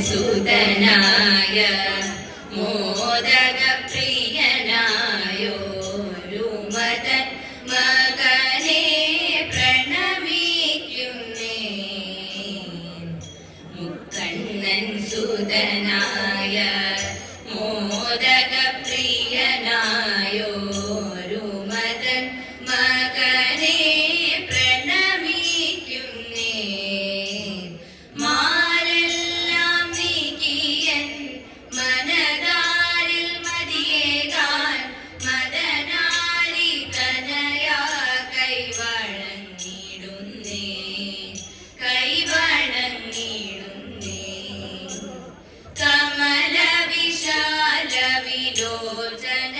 സുതനായ മോദക പ്രിയനായോരുമതൻ മകനെ പ്രണമിക്കുന്നേ. മുക്കണ്ണൻ സുതനായ മോദക പ്രിയനായോരുമതൻ മകനെ പ്രണമിക്കുന്നേ. മാരെല്ലാം നീക്കിയൻ മനതാരിൽ മതിയേകാൻ മദനാരി തനയാ കൈവണങ്ങിടുന്നേ കൈവണങ്ങിടുന്നേ. കമല വിശാല വിലോചനയാളെ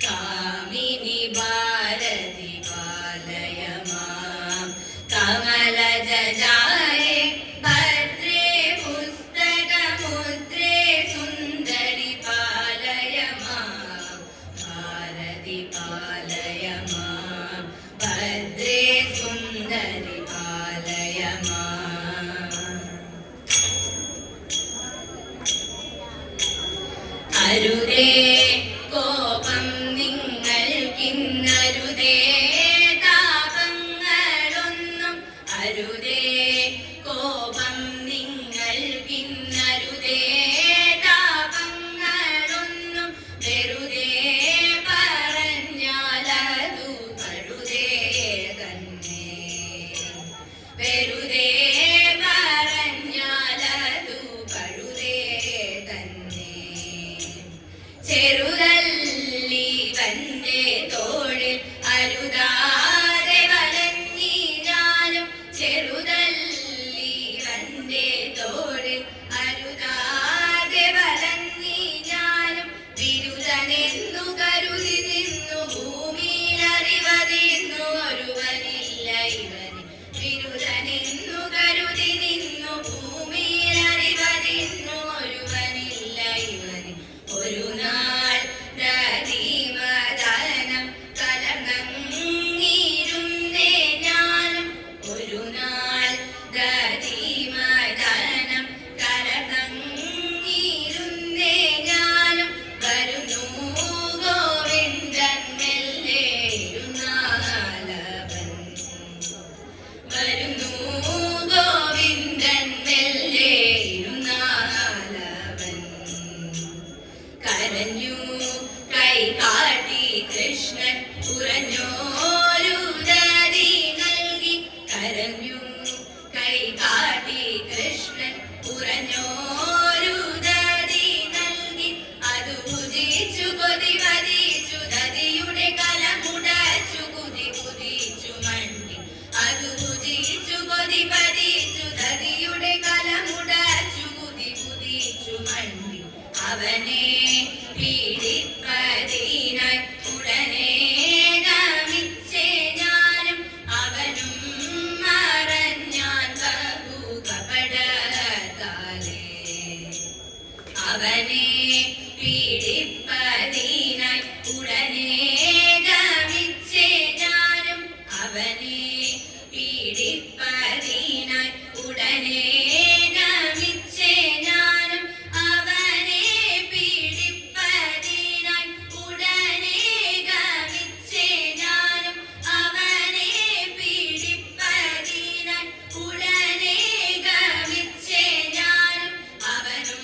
കാമിനി ഭാരതി പാലയമാം. കമലജായേ ഭദ്രേ പുസ്തകമുദ്രേ സുന്ദരി പാലയമാം. ഭാരതി പാലയമാം ഭദ്രേ സുന്ദരി പാലയമാം. അരുതേ കോപം നിങ്ങൾക്കിന്നരുതേ താപങ്ങളൊന്നും. അരുതേ കോപം നിങ്ങൾക്കിന്നരുതേ താപങ്ങളൊന്നും. വെറുതെ പറഞ്ഞാലതു പഴുതേ തന്നെ. വെറുതെ പറഞ്ഞാലതു പഴുതേ തന്നെ. ചെറുതല്ലി വന്റെ തോളിൽ അരുതാതെ വലഞ്ഞി ഞാനും. ചെറുതല്ലി വന്റെ തോളിൽ അരുതാതെ വലഞ്ഞി ഞാനും. വിരുദനെന്നു കരുതി നിന്നു ഭൂമിയിലറിവതിന്നു ഒരുവനില്ല ഇവന്. വിരുദനെന്നു കരുതി നിന്നു ഭൂമിയിലറിവതിന്നു ഒരുവനില്ല ഇവന്. ഒരു നാൾ ദീപദാനം കലർന്നങ്ങിരുന്നേ ഞാനും. ഒരു നാൾ ദീപദാനം കലർന്നങ്ങിരുന്നേ ഞാനും. വരുന്നു ഗോവിന്ദൻ മെല്ലെ ഇരുന്നാലവൻ. വരുന്നു ഗോവിന്ദൻ മെല്ലെ ഇരുന്നാലവൻ. കരഞ്ഞു കൈ കാട്ടി കൃഷ്ണൻ ഉറഞ്ഞോരുദതി നൽകി. കരഞ്ഞു കൈ കാട്ടി കൃഷ്ണൻ ഉറഞ്ഞോരുദതി നൽകി. അതു ഭുജിച്ചു കൊതി വധിച്ചു ദതിയുടെ കലമുടച്ചു കുതി കുതിച്ചു മണ്ടി. അതു ഭുജിച്ചു കൊതി വധിച്ചു ദതിയുടെ കലമുടച്ചു കുതി കുതിച്ചു മണ്ടി. അവനെ പീഡിപ്പതിനായി ഉടനെ ഗമിച്ചേ ഞാനും. അവനും മറഞ്ഞാൻ ബഹു കപടത്താലേ. അവനെ പീഡിപ്പതിനായി ഉടനെ ഗമിച്ചേ ഞാനും. അവനെ പീഡിപ്പതിനായി ഉടനെ ഗമിച്ചേ ഞാനും. അവനെ പീഡിപ്പതിനായി ഉടനെ ഗമിച്ചേ ഞാനും. അവനെ പീഡിപ്പതിനായി ഉടനെ ഗമിച്ചേ ഞാനും. അവനും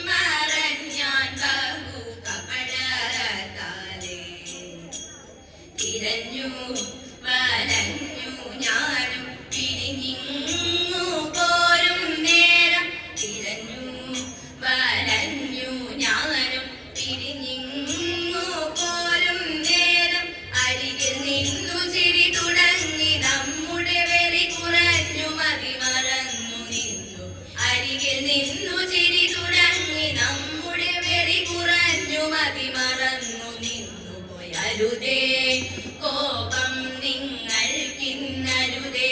മറഞ്ഞാൻ ബഹു കപടത്താലേ. തിരഞ്ഞു വലഞ്ഞു ഞാനും പിരിഞ്ഞിങ്ങു പോരും നേരം. തിരഞ്ഞു വലഞ്ഞു ഞാനും പിരിഞ്ഞിങ്ങു പോരും നേരം. അരികിൽ നിന്നു ചിരി തുടങ്ങി നമ്മുടെ വെറി കുറഞ്ഞു മതി മറന്നു നിന്നു. അരികിൽ നിന്നു ചിരി തുടങ്ങി നമ്മുടെ വെറി കുറഞ്ഞു മതി മറന്നു നിന്നു പോയി. അരുതേ കോപം നിങ്ങൾക്കിന്നരുതേ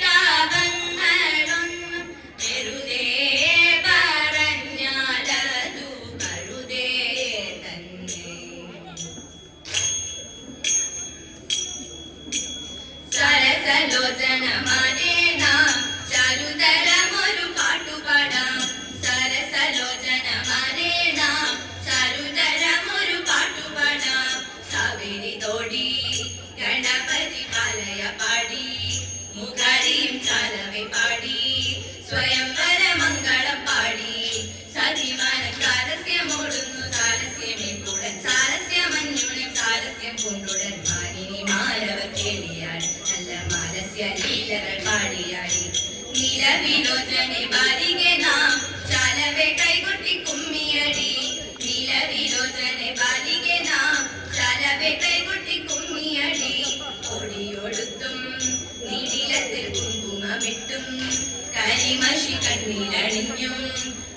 താപങ്ങളൊന്നും. വെറുതെ പറഞ്ഞാലതു പഴുതേ തന്നെ. സരസലോചന മനേന ചരുതരമൊരു പാട്ടുപാടി. നീലവിലോചനെ ബാലികെ നാം ചാലവെ കൈകൊട്ടി കുമ്മിയടി നീലവിലോചനെ ബാലികെ നാം ചാലവെ കൈകൊട്ടി കുമ്മിയടി കൊടിയൊടുത്തും നീടിലത്തിൽ കുങ്കുമമിട്ടും കരിമഷി കണ്ണിലണിഞ്ഞും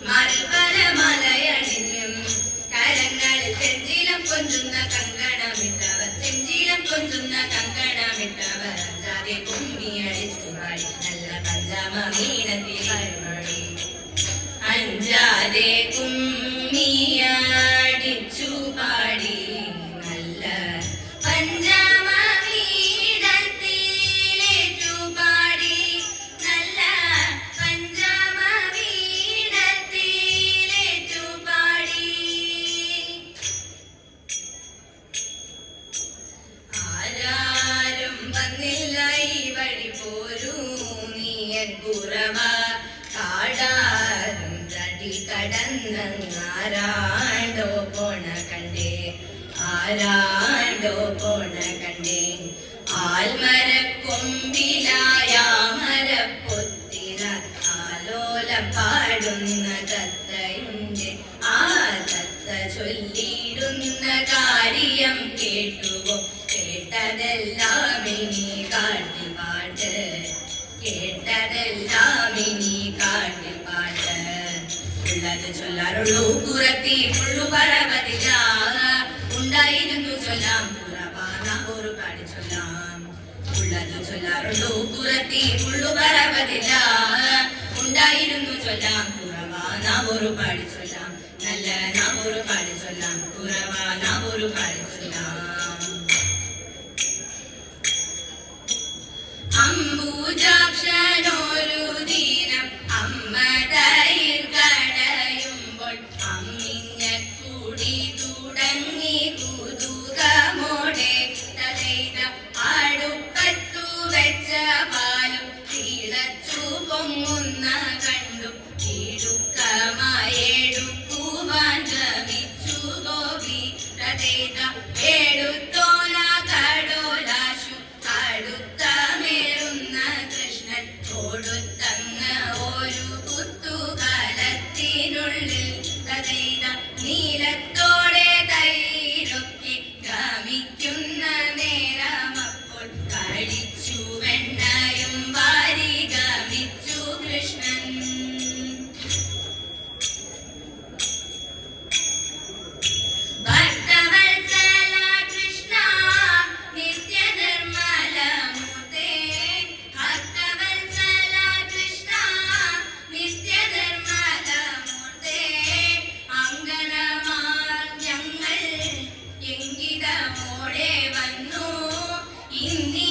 മാൽപ്പല മലയണിഞ്ഞും കരങ്ങളിൽ ചെഞ്ചീലം കൊഞ്ചുന്ന കങ്കണമിട്ടവർ ചെഞ്ചീലം കൊഞ്ചുന്ന കങ്കണമിട്ടവർ അഞ്ചാതെ കുമ്മിയടിച്ചു പാടി നല്ല പഞ്ചാമ മീനത്തിൽ പാടി അഞ്ചാതെ കുമ്മിയടിച്ചു പാടി നല്ല പഞ്ചാമ വീണത്തിലേറ്റു പാടി നല്ല പഞ്ചാമ വീണത്തിലേറ്റു പാടി ആരാരും വന്നില്ല ഈ വഴി പോരൂ നീയൻ കുറവ കാടാരും തടി കടന്നാരാണ്ടോ പോണ കണ്ടേ ആരാണ്ടോ പോണ കണ്ടേ ആൽമരക്കൊമ്പിലായ മരപ്പൊത്തിന ആലോല പാടുന്ന തത്തയുണ്ട് ആ തത്ത ചൊല്ലിടുന്ന കാര്യം കേട്ടുവോ കേട്ടതെല്ലാം ഇനി കാട്ടിൽ പാട്ട് കേട്ടതെല്ലാം ഇനി കാട്ടിൽ പാട്ട് ഉള്ളത് ചൊല്ലാറുള്ളൂ കുറത്തി പുള്ളു പറവതില്ല ഉണ്ടായിരുന്നു ചൊല്ലാം കുറവാന ഒരു പാടി ചൊല്ലാം ഉള്ളത് ചൊല്ലാറുള്ളൂ കുറത്തി പുള്ളു പറവതില്ല ഉണ്ടായിരുന്നു ചൊല്ലാം കുറവാന ഒരു പാടി ചൊല്ലാം നല്ല ഒരു പാടി ചൊല്ലാം കുറവാന ഒരു പാടി ചൊല്ലാം അംബുജാക്ഷനൊരു ദിനം അമ്മ തൈർ കടയുമ്പോൾ അമ്മിഞ്ഞക്കൂടി തുടങ്ങി കുതുകമോടെ തലൈത അടുപ്പത്തു വെച്ച പാലും തിളച്ചു പൊങ്ങുന്ന കണ്ടു ഇടുക്കമായെടുക്കുവാൻ ശ്രമിച്ചു ഗോപി തലൈത എടുത്തോല കടോലാശു അടുത്തമേറുന്ന കൃഷ്ണൻ കൊടുത്തങ്ങ ഒരു കുത്തുകാലത്തിനുള്ളിൽ തതൈത നീലത്തോടെ തൈരൊക്കെ ഗമിക്കുന്ന നേരമപ്പോൾ കഴിച്ചു വെണ്ണയും വാരി ഗമിച്ചു കൃഷ്ണൻ ഭക്തവത്സല കൃഷ്ണ നിത്യനിർമ്മലമൂർത്തേ ഭക്തവത്സല കൃഷ്ണ നിത്യനിർമ്മലമൂർത്തേ അങ്കണമാർ ഞങ്ങൾ എങ്കിതമോടെ വന്നു ഇന്നി